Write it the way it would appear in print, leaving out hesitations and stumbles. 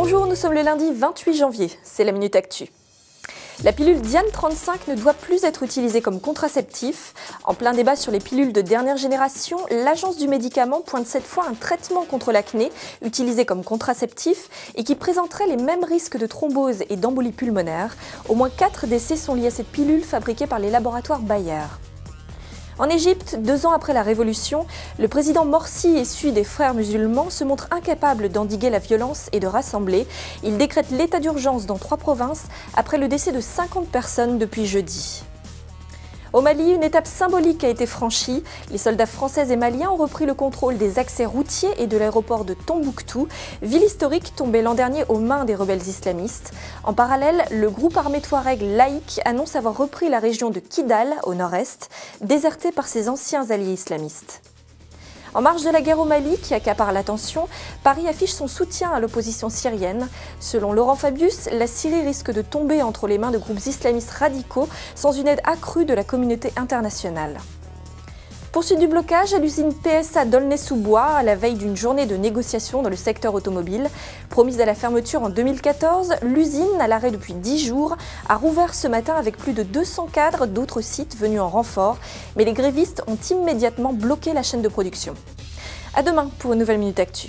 Bonjour, nous sommes le lundi 28 janvier, c'est la Minute Actu. La pilule Diane 35 ne doit plus être utilisée comme contraceptif. En plein débat sur les pilules de dernière génération, l'Agence du médicament pointe cette fois un traitement contre l'acné utilisé comme contraceptif et qui présenterait les mêmes risques de thrombose et d'embolie pulmonaire. Au moins 4 décès sont liés à cette pilule fabriquée par les laboratoires Bayer. En Égypte, 2 ans après la révolution, le président Morsi, issu des frères musulmans, se montre incapable d'endiguer la violence et de rassembler. Il décrète l'état d'urgence dans 3 provinces après le décès de 50 personnes depuis jeudi. Au Mali, une étape symbolique a été franchie. Les soldats français et maliens ont repris le contrôle des accès routiers et de l'aéroport de Tombouctou, ville historique tombée l'an dernier aux mains des rebelles islamistes. En parallèle, le groupe armé Touareg laïque annonce avoir repris la région de Kidal, au nord-est, désertée par ses anciens alliés islamistes. En marge de la guerre au Mali, qui accapare l'attention, Paris affiche son soutien à l'opposition syrienne. Selon Laurent Fabius, la Syrie risque de tomber entre les mains de groupes islamistes radicaux sans une aide accrue de la communauté internationale. Poursuite du blocage à l'usine PSA d'Aulnay-sous-Bois à la veille d'une journée de négociation dans le secteur automobile. Promise à la fermeture en 2014, l'usine, à l'arrêt depuis 10 jours, a rouvert ce matin avec plus de 200 cadres d'autres sites venus en renfort. Mais les grévistes ont immédiatement bloqué la chaîne de production. À demain pour une nouvelle Minute Actu.